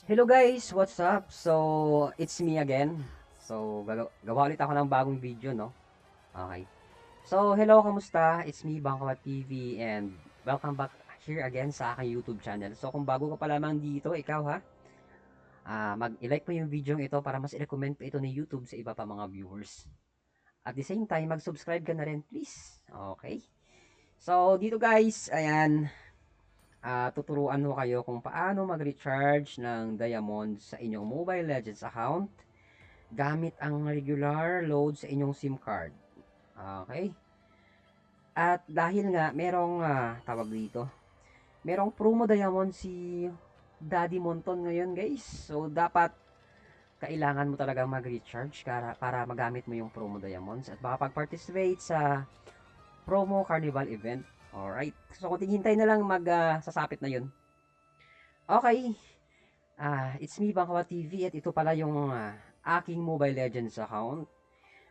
Hello guys, what's up? So, it's me again. So, gawa ulit ako ng bagong video, no? Okay. So, hello, kamusta? It's me, Bangkawat TV, and welcome back here again sa aking YouTube channel. So, kung bago ka pa lamang dito, ikaw ha, mag-like mo yung video ito para mas i-recommend pa ito ni YouTube sa iba pa mga viewers. At the same time, mag-subscribe ka na rin, please. Okay? So, dito guys, ayan, tuturuan ko kayo kung paano mag-recharge ng diamonds sa inyong Mobile Legends account gamit ang regular load sa inyong SIM card. Okay? At dahil nga merong tawag dito, merong promo diamond si Daddy Monton ngayon, guys. So dapat kailangan mo talaga mag-recharge para magamit mo yung promo diamonds at makapag-participate sa promo carnival event. Alright. So kung hintay na lang sasapit na yun. Okay. It's me, Bangkawa TV, at ito pala yung aking Mobile Legends account.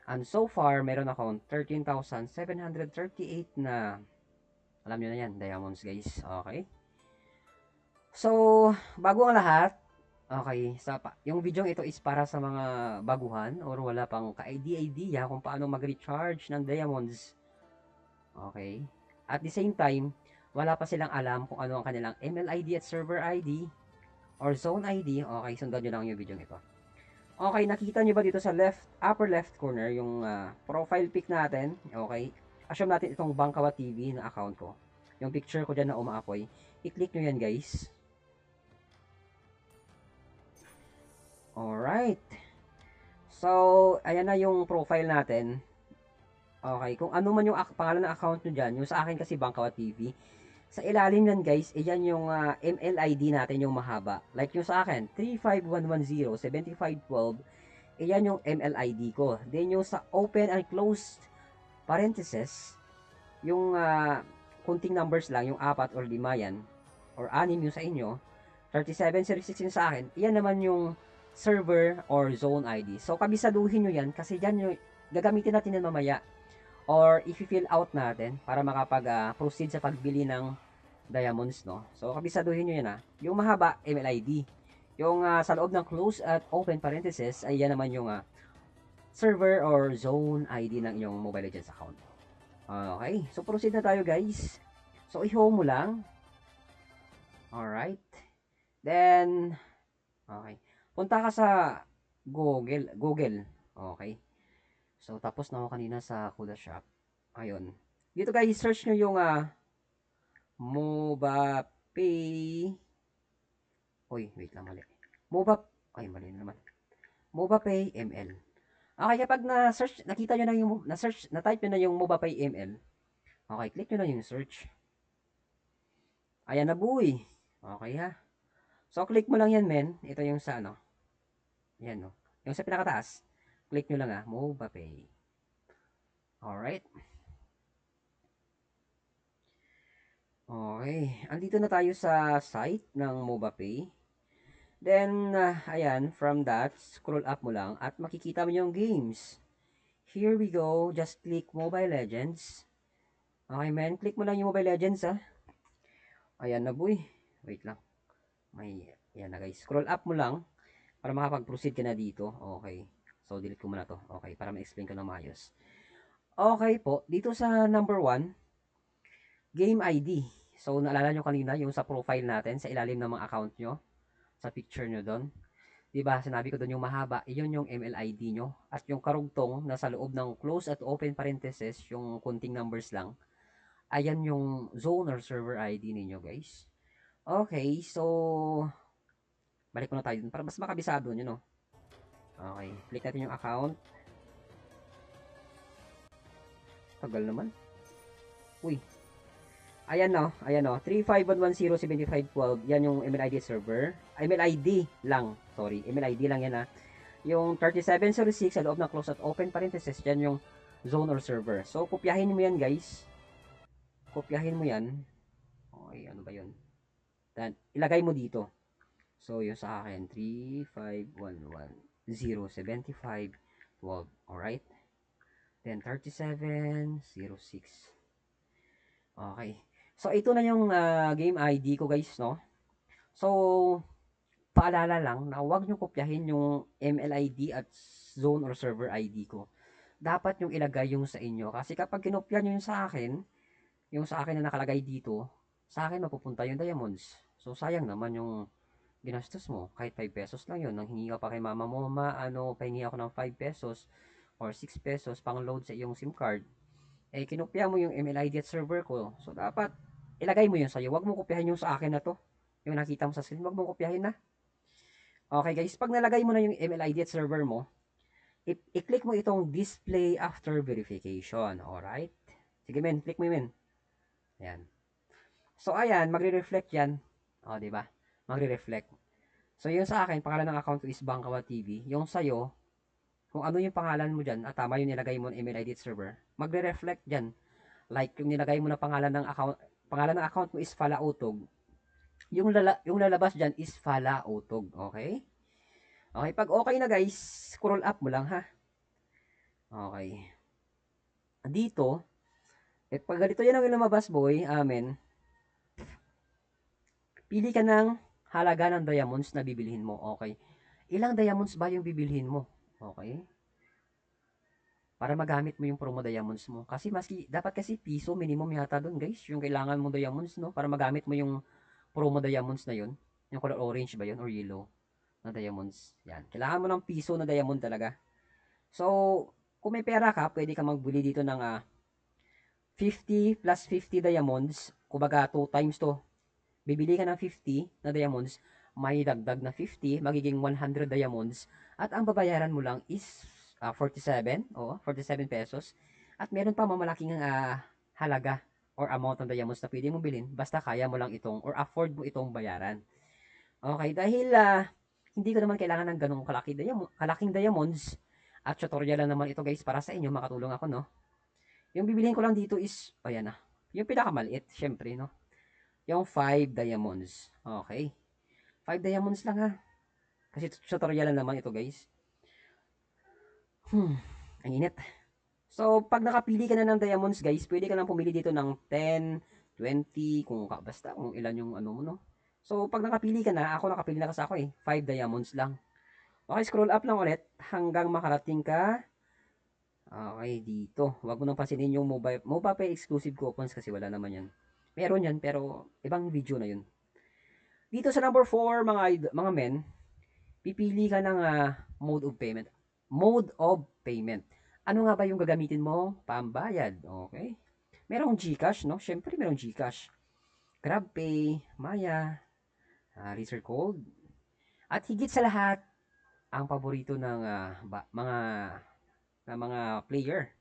And so far, meron akong 13,738 na, alam nyo na yan, diamonds guys. Okay. So, bago ang lahat, okay, yung video ito is para sa mga baguhan or wala pang ka-idea kung paano mag-recharge ng diamonds. Okay. At the same time, wala pa silang alam kung ano ang kanilang ML ID at server ID or zone ID. Okay, sundan nyo lang yung video ito. Okay, nakita nyo ba dito sa upper left corner, yung profile pic natin? Okay. Assume natin itong Bangkawa TV na account ko. Yung picture ko dyan na umaapoy. I-click nyo yan, guys. Alright. So, ayan na yung profile natin. Okay, kung ano man yung pangalan ng account nyo dyan, yung sa akin kasi Bangkawa TV, sa ilalim yan guys, iyan yung MLID natin yung mahaba. Like yung sa akin, 351107512, iyan yung MLID ko. Then yung sa open and closed parenthesis, yung kunting numbers lang, yung apat or lima yan, or anim yung sa inyo, 3706 yung sa akin, iyan naman yung server or zone ID. So, kabisaduhin nyo yan kasi yan yung gagamitin natin yan mamaya or if-fill out natin para makapag-proceed sa pagbili ng diamonds, no? So, kabisaduhin nyo yan, Yung mahaba, MLID. Yung sa loob ng close at open parenthesis, ay yan naman yung server or zone ID ng inyong Mobile Legends account. Okay, so proceed na tayo guys. So, i-home mo lang. Alright. Then, okay. Punta ka sa Google. Okay. So, tapos na ako kanina sa Kuda Shop. Ayun. Dito guys, search nyo yung MobaPay. Uy, wait lang, mali. Moba, ay mali na naman. MobaPay ML. Okay, kapag na-search, nakita nyo na yung, na-search, na-type nyo na yung MobaPay ML. Okay, click nyo na yung search. Ayan na boy. Okay ha. So, click mo lang yan, men. Ito yung sa ano. Ayan, no. Yung sa pinakataas. Click nyo lang MobaPay. Alright. Okay. Andito na tayo sa site ng MobaPay. Then, ayan, from that, scroll up mo lang at makikita mo yung games. Here we go. Just click Mobile Legends. Okay, man. Click mo lang yung Mobile Legends, Ayan na, boy. Wait lang. Ayan na, guys. Scroll up mo lang para makapag-proceed ka na dito. Okay. So, delete ko muna to. Okay, para ma-explain ko na maayos. Okay po. Dito sa number 1, Game ID. So, naalala nyo kanina yung sa profile natin, sa ilalim ng mga account nyo, sa picture nyo doon. 'Di ba? Sinabi ko doon yung mahaba, iyon yung MLID nyo at yung karugtong na sa loob ng close at open parenthesis, yung kunting numbers lang, ayan yung zone or server ID ninyo, guys. Okay, so balik muna tayo dun para mas makabisado nyo, no? Okay, click natin yung account. Tagal naman. Uy, ayan no, 351107512, yan yung MLID server. MLID lang, sorry, MLID lang yan Yung 3706 sa loob ng close at open parenthesis, yan yung zone or server. So, kopyahin mo yan guys. Kopyahin mo yan. Okay, ano ba yun? Then, ilagay mo dito. So, yung sa akin, 351107512. Alright? Then, 3706. Okay. So, ito na yung game ID ko guys, no? So, paalala lang na huwag niyong kopyahin yung MLID at zone or server ID ko. Dapat yung ilagay yung sa inyo. Kasi kapag kinopya niyo yung sa akin na nakalagay dito, sa akin mapupunta yung diamonds. So, sayang naman yung ginastos mo. Kahit 5 pesos lang yun. Nang hingi ka pa kay mama mo, pahingi ako ng 5 pesos or 6 pesos pang load sa iyong SIM card. Eh, kinopya mo yung MLID at server ko. So, dapat ilagay mo yun sa'yo. Huwag mo kopyahin yung sa akin na to. Yung nakita mo sa screen, huwag mo kopyahin na. Okay guys, pag nalagay mo na yung MLID at server mo, i-click mo itong display after verification. Alright? Sige men, click mo men. Ayan. So ayan, magre-reflect yan. O, di ba? Magre-reflect. So yung sa akin, pangalan ng account ko is Bangkawa TV. Yung sa'yo, kung ano yung pangalan mo dyan, at tama yung nilagay mo ng email ID at server, magre-reflect dyan. Like yung nilagay mo na pangalan ng account mo is Falautog. Yung lalabas dyan is Falautog. Okay? Okay, pag okay na guys, scroll up mo lang ha. Okay. Dito, pag ganito yan ang lumabas boy, amen, pili ka ng halaga ng diamonds na bibilhin mo. Okay. Ilang diamonds ba yung bibilhin mo? Okay. Para magamit mo yung promo diamonds mo. Kasi dapat kasi piso minimum yata doon guys. Yung kailangan mo diamonds no. Para magamit mo yung promo diamonds na yun. Yung color orange ba yun or yellow na diamonds. Yan. Kailangan mo ng piso na diamond talaga. So, kung may pera ka, pwede ka magbili dito ng 50 plus 50 diamonds. Kumbaga 2 times to. Bibili ka ng 50 na diamonds, may dagdag na 50, magiging 100 diamonds, at ang babayaran mo lang is 47, 47 pesos. At meron pa mamalaking halaga or amount ng diamonds na pwede mong bilhin, basta kaya mo lang itong or afford mo itong bayaran. Okay, dahil hindi ko naman kailangan ng ganong kalaking diamonds, at tutorial lang naman ito guys para sa inyo, makatulong ako, no? Yung bibilihin ko lang dito is, ayan na, yung pinakamaliit, syempre, no? Yung 5 diamonds. Okay. 5 diamonds lang ha. Kasi tutorial lang naman ito guys. Ang init. So, pag nakapili ka na ng diamonds guys, pwede ka lang pumili dito ng 10, 20, basta kung ilan yung ano mo, no? So, pag nakapili ka na, nakapili na kasi ako eh. 5 diamonds lang. Okay, scroll up lang ulit hanggang makarating ka. Okay, dito. Huwag mo nang pansinin yung mobile pay exclusive coupons kasi wala naman yan. Meron yan, pero ibang video na yun. Dito sa number 4, mga men, pipili ka ng mode of payment. Mode of payment. Ano nga ba yung gagamitin mo? Pambayad. Okay. Merong GCash, no? Siyempre, merong GCash. GrabPay, Maya, Razer Gold. At higit sa lahat, ang paborito ng mga player.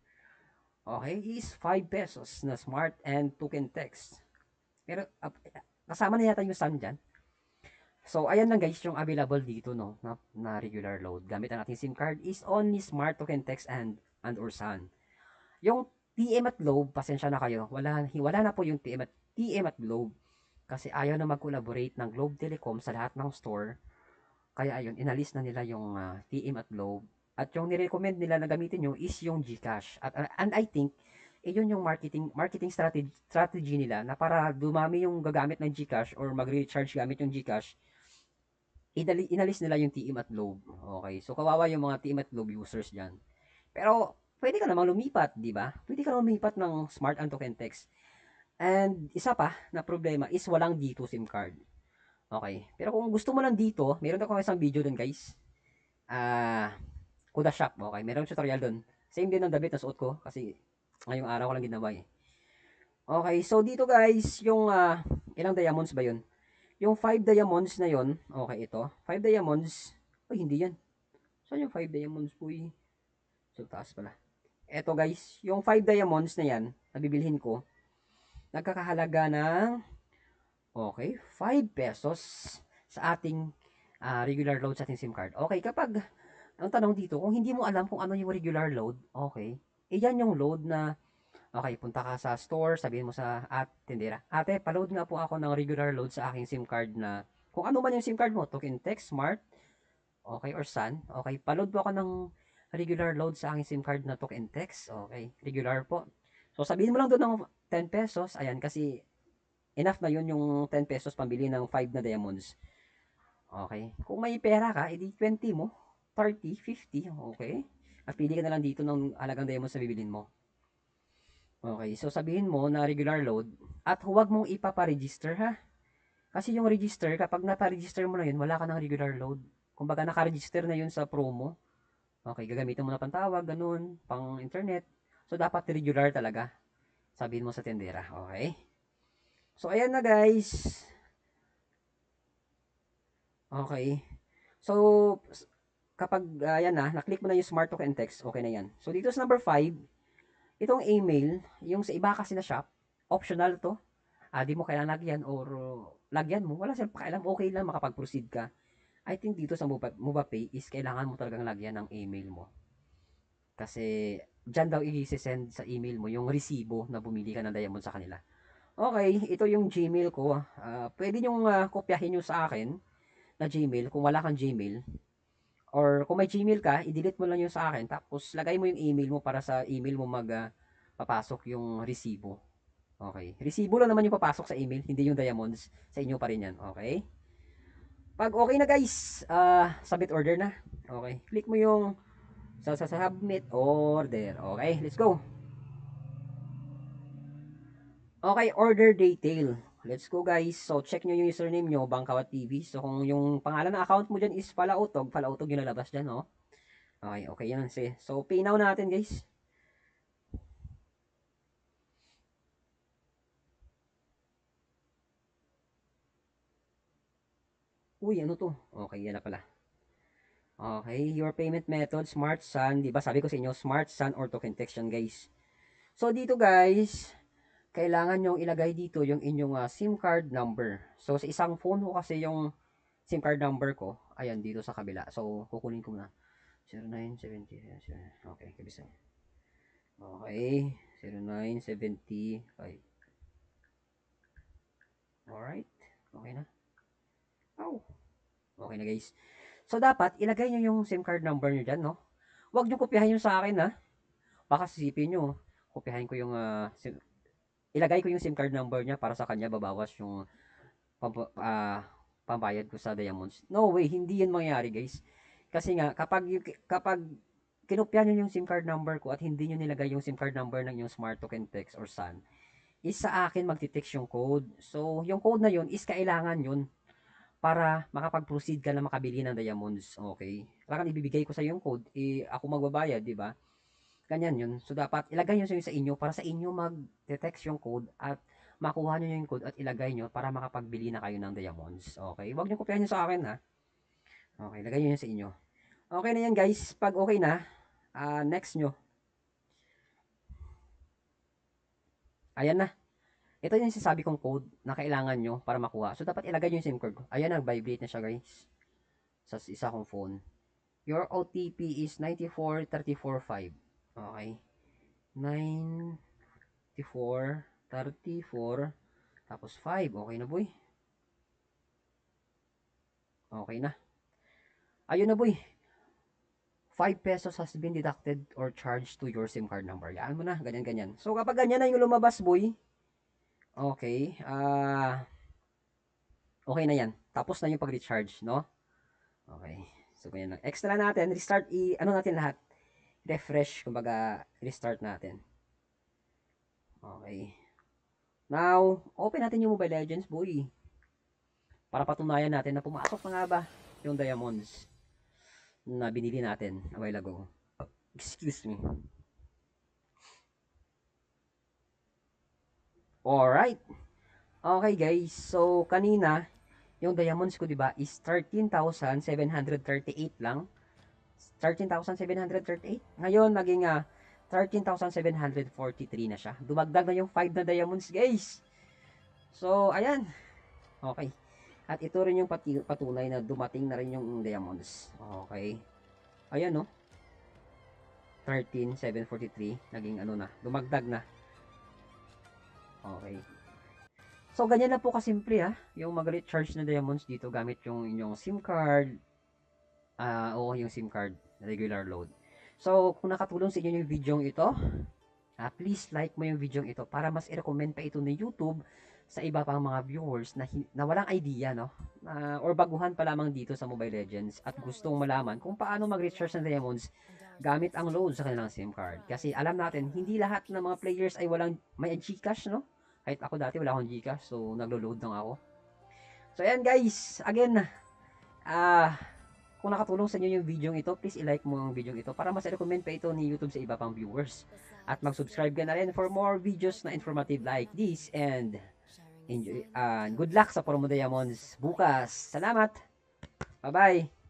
Okay, is 5 pesos na smart and token text. Pero kasama na yata yung sun dyan. So, ayan lang guys yung available dito, no, na regular load. Gamit ang ating SIM card is only Smart Token Text and or SUN. Yung TM at Globe, pasensya na kayo. Wala na po yung TM at Globe. Kasi ayaw na mag-collaborate ng Globe Telecom sa lahat ng store. Kaya ayun, inalis na nila yung TM at Globe. At yung nirecommend nila na gamitin nyo is yung GCash. And I think, yun yung marketing strategy nila na para dumami yung gagamit ng GCash or mag-recharge gamit yung GCash, inalis nila yung TM at Globe. Okay, so kawawa yung mga TM at Globe users dyan. Pero, pwede ka namang lumipat, di ba? Pwede ka namang lumipat ng Smart and Token Text. And, isa pa na problema is walang dito SIM card. Okay, pero kung gusto mo lang dito, meron ako isang video dun guys. Kuda Shop, okay, meron tutorial dun. Same din ng damit na suot ko, kasi ngayong araw ko lang ginawa eh. Okay, so dito guys, yung ilang diamonds ba yun? Yung 5 diamonds na yon, okay ito. 5 diamonds, ay hindi yan. Saan yung 5 diamonds po eh? So taas pala. Eto guys, yung 5 diamonds na yan, na bibilhin ko, nagkakahalaga ng, okay, 5 pesos sa ating regular load sa ating SIM card. Okay, kapag, ang tanong dito, kung hindi mo alam kung ano yung regular load, okay, yan yung load na, okay, punta ka sa store, sabihin mo sa tindera, ate, pa-load nga po ako ng regular load sa aking SIM card na, kung ano man yung SIM card mo, Token Text, Smart, okay, or Sun, okay, pa-load po ako ng regular load sa aking SIM card na Token Text, okay, regular po. So, sabihin mo lang doon ng 10 pesos, ayan, kasi enough na yun yung 10 pesos pambili ng 5 na diamonds. Okay? Kung may pera ka, edi 20 mo, 30, 50, okay? At pili ka na lang dito ng halagang diamonds na bibilin mo. Okay, so sabihin mo na regular load at huwag mong ipapa-register ha. Kasi yung register, kapag napa-register mo na yun, wala ka ng regular load. Kumbaga naka-register na yun sa promo. Okay, gagamitin mo na pantawag, ganun, pang internet. So dapat regular talaga. Sabihin mo sa tendera, okay? So ayan na guys. Okay. So kapag yan na, na-click mo na yung smart talk and text, okay na yan. So dito sa number 5, itong email, yung sa iba kasi na shop, optional to. Di mo kailangan lagyan or lagyan mo, wala silang pakialam, okay lang makapag-proceed ka. I think dito sa MobaPay is kailangan mo talagang lagyan ng email mo. Kasi dyan daw i-send sa email mo yung resibo na bumili ka ng diamond sa kanila. Okay, ito yung Gmail ko. Pwede nyo kopyahin nyo sa akin na Gmail kung wala kang Gmail. Or kung may Gmail ka, i-delete mo lang yung sa akin. Tapos lagay mo yung email mo para sa email mo papasok yung resibo. Okay. Resibo lang naman yung papasok sa email, hindi yung diamonds. Sa inyo pa rin yan. Okay. Pag okay na guys, submit order na. Okay. Click mo yung sa submit order. Okay, let's go. Okay, order detail. Let's go guys. So check nyo yung username nyo, Bangkawat TV. So kung yung pangalan ng account mo dyan is Palautog yung lalabas dyan, no? Okay, okay yan. Sige. So pay now natin guys. Uy, ano to? Okay, yan na pala. Okay, your payment method, Smart Sun. Diba sabi ko sa inyo, Smart Sun or token text yan guys. So dito guys, kailangan nyong ilagay dito yung inyong SIM card number. So sa isang phone ko kasi yung SIM card number ko, ayan dito sa kabila. So kukunin ko na. 0970. Okay, kabisa. Okay, 0975. Alright, okay na. Oh, okay na guys. So dapat ilagay nyo yung SIM card number nyo dyan, no? Huwag nyo kopyahin yung sa akin, ha? Baka sisipin nyo, kopyahin ko yung ilagay ko yung SIM card number niya para sa kanya babawas yung pambayad ko sa diamonds. No way, hindi yan mangyayari guys. Kasi nga, kapag kinopya nyo yung SIM card number ko at hindi nyo nilagay yung SIM card number ng yung Smart Token Text or SAN, is sa akin magti-text yung code. So, yung code na yun is kailangan yun para makapag-proceed ka na makabili ng diamonds. Okay? Kailangan ibibigay ko sa yung code, ako magbabayad, di ba? Ganyan yun. So, dapat ilagay nyo sa inyo para sa inyo mag-text yung code at makuha nyo yung code at ilagay nyo para makapagbili na kayo ng diamonds. Okay? Huwag nyo kopyahin nyo sa akin, ha? Okay, lagay nyo yun sa inyo. Okay na yan, guys. Pag okay na, next nyo. Ayan na. Ito yung sinasabi kong code na kailangan nyo para makuha. So, dapat ilagay nyo yung SIM card ko. Ayan, nag-vibrate na siya, guys. Sa isa kong phone. Your OTP is 94345. Okay. 9434 tapos 5. Okay na, boy. Okay na. Ayun na, boy. 5 pesos has been deducted or charged to your SIM card number. Yan mo na. Ganyan, ganyan. So, kapag ganyan na yung lumabas, boy, okay. Okay na yan. Tapos na yung pag-recharge, no? Okay. So, ganyan lang. Extra natin. Restart. Ano natin lahat? Refresh. Kumbaga, restart natin. Okay. Now, open natin yung Mobile Legends, boy. Para patunayan natin na pumasok na nga ba yung diamonds na binili natin a while ago. Excuse me. Alright. Okay guys. So, kanina, yung diamonds ko, diba, is 13,738 lang. 13,738. Ngayon, naging 13,743 na siya. Dumagdag na yung 5 na diamonds, guys. So, ayan. Okay. At ito rin yung patunay na dumating na rin yung diamonds. Okay. Ayan, no. 13,743. Naging ano na. Dumagdag na. Okay. So, ganyan lang po kasimple yung mag-recharge na diamonds dito gamit yung inyong SIM card. O yung SIM card regular load. So, kung nakatulong sa inyo yung video ito, please like mo yung video ito para mas i-recommend pa ito ni YouTube sa iba pang mga viewers na walang idea, no? Or baguhan pa lamang dito sa Mobile Legends at gustong malaman kung paano mag-recharge ng diamonds gamit ang load sa kanilang SIM card. Kasi alam natin, hindi lahat ng mga players ay may GCash, no? Kahit ako dati wala akong GCash, so naglo-load lang ako. So ayan guys, again, kung nakatulong sa inyo yung video ito, please i-like mo ang video ito para mas i-recommend pa ito ni YouTube sa iba pang viewers. At mag-subscribe ka na rin for more videos na informative like this. And enjoy, good luck sa Promo Diamonds bukas. Salamat! Bye-bye!